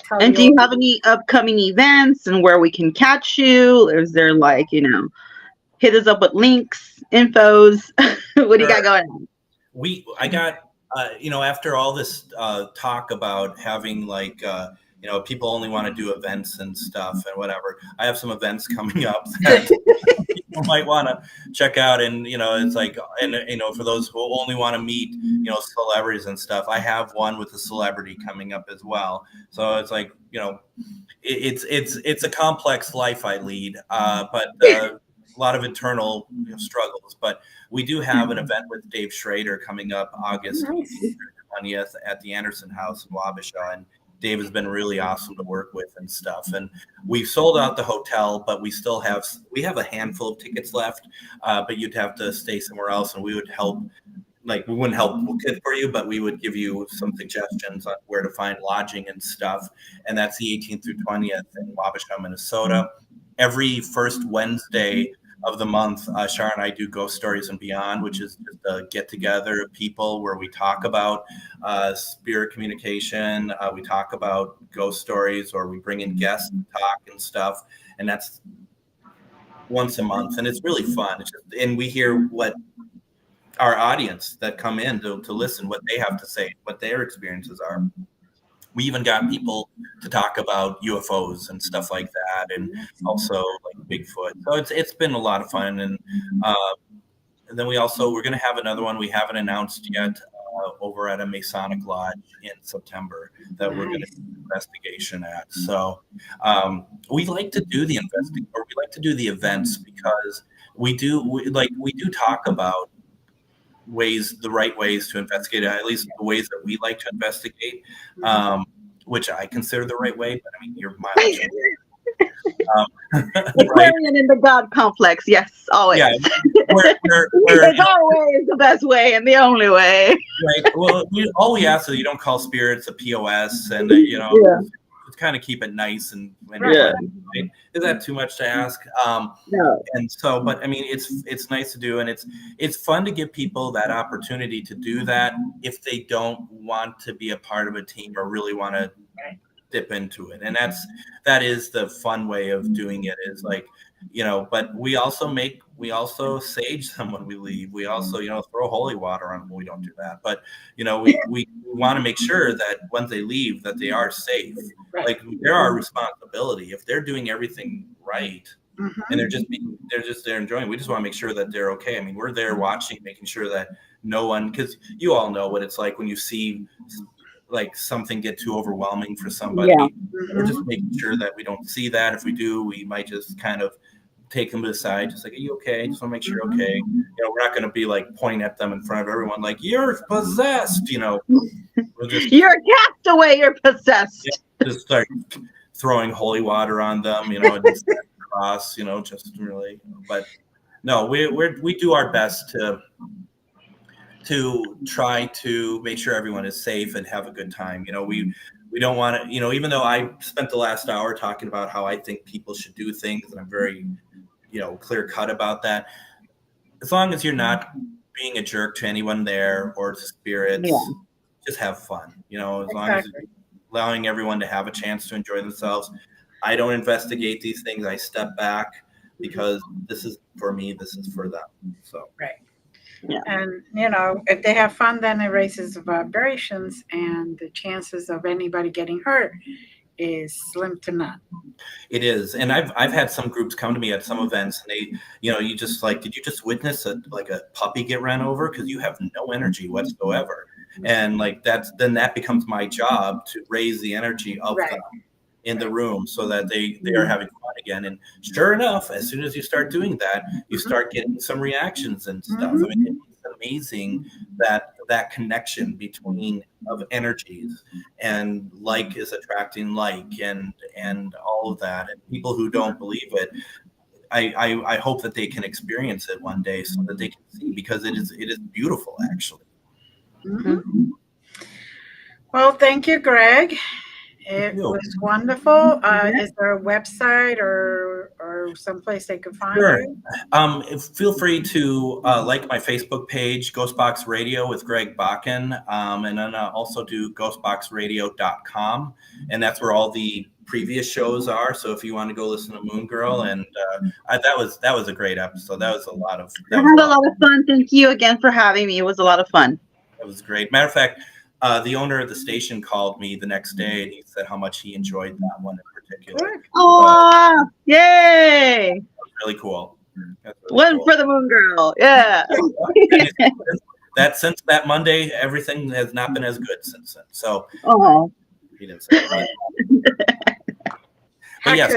tell? And do you have any upcoming events and where we can catch you? Is there hit us up with links, infos? What do you got going on? I got, after all this talk about having people only want to do events and stuff and whatever, I have some events coming up that people might want to check out. And, it's like, and, for those who only want to meet, celebrities and stuff, I have one with a celebrity coming up as well. So it's like, it's a complex life I lead, but a lot of internal struggles. But we do have an event with Dave Schrader coming up August 20th at the Anderson House in Wabasha, and Dave has been really awesome to work with and stuff. And we've sold out the hotel, but we have a handful of tickets left. But you'd have to stay somewhere else, and we would help. Like, we wouldn't help book it for you, but we would give you some suggestions on where to find lodging and stuff. And that's the 18th through 20th in Wabasha, Minnesota. Every first Wednesday of the month, Shar and I do Ghost Stories and Beyond, which is just a get together of people where we talk about spirit communication. We talk about ghost stories, or we bring in guests and talk and stuff. And that's once a month, and it's really fun. And we hear what our audience that come in to listen, what they have to say, what their experiences are. We even got people to talk about UFOs and stuff like that, and also like Bigfoot. So it's been a lot of fun. And then we're going to have another one we haven't announced yet over at a Masonic lodge in September that we're going to do an investigation at. So we like to do the events because we do talk about the right ways to investigate, at least the ways that we like to investigate, which I consider the right way, but I mean, you're mileage away. Aquarian in the God complex, yes, always. Yeah, it's always the best way and the only way. Right. Well, all we ask is you don't call spirits a POS, and kind of keep it nice and right? Is that too much to ask? No. And so, but I mean, it's nice to do, and it's fun to give people that opportunity to do that if they don't want to be a part of a team or really want to dip into it. And that is the fun way of doing it, is like, but we also sage them when we leave. We also, throw holy water on them. We don't do that, but we want to make sure that when they leave, that they are safe. Right. Like, they're our responsibility. If they're doing everything right, and they're enjoying, we just want to make sure that they're okay. I mean, we're there watching, making sure that no one, because you all know what it's like when you see like something get too overwhelming for somebody. Yeah. We're just making sure that we don't see that. If we do, we might just kind of take them to the side, just like, are you okay? Just want to make sure you're okay. We're not going to be like pointing at them in front of everyone like, you're possessed. We'll just, you're a castaway. You're possessed. just start throwing holy water on them, and just cross, just really. But no, we do our best to try to make sure everyone is safe and have a good time. We don't want to, even though I spent the last hour talking about how I think people should do things, and I'm very, clear cut about that. As long as you're not being a jerk to anyone there or to spirits, just have fun. As long as you're allowing everyone to have a chance to enjoy themselves. I don't investigate these things. I step back, because this is for me, this is for them. So right. Yeah. And if they have fun, then it raises the vibrations, and the chances of anybody getting hurt is slim to none. It is. And I've had some groups come to me at some events, and they, you just like, did you just witness a puppy get ran over? Because you have no energy whatsoever. And like then that becomes my job to raise the energy of them in the room, so that they are having fun again. And sure enough, as soon as you start doing that, you start getting some reactions and stuff. I mean, it's amazing that connection between of energies, and like is attracting like, and all of that. And people who don't believe it, I hope that they can experience it one day, so that they can see, because it is beautiful, actually. Well, thank you, Greg. It was wonderful. Is there a website or someplace they could find you? Feel free to like my Facebook page, Ghostbox Radio with Greg Bakun, and then also do ghostboxradio.com, and that's where all the previous shows are. So if you want to go listen to Moongirl, and that was a great episode. That was a lot of I had a lot of fun. Thank you again for having me. It was a lot of fun. That was great. Matter of fact, the owner of the station called me the next day, and he said how much he enjoyed that one in particular. Oh, yay! That was really cool. One for the Moongirl. Yeah. That since that Monday, everything has not been as good since then. So he didn't say that. But yes,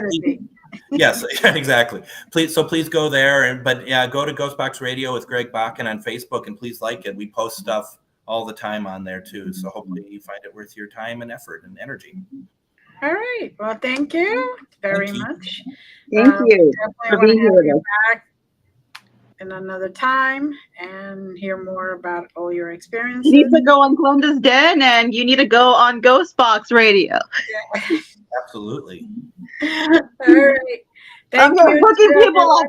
yes, exactly. Please go there, but go to Ghostbox Radio with Greg Bakun on Facebook, and please like it. We post stuff all the time on there too. So hopefully you find it worth your time and effort and energy. All right. Well, thank you very much. Thank you for being here with us. Back in another time and hear more about all your experiences. You need to go on Glenda's Den, and you need to go on Ghostbox Radio. Yeah. Absolutely. All right. Thank you. Hooking people up.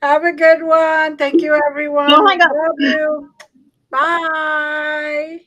Have a good one. Thank you, everyone. Oh my God. Love you. Bye.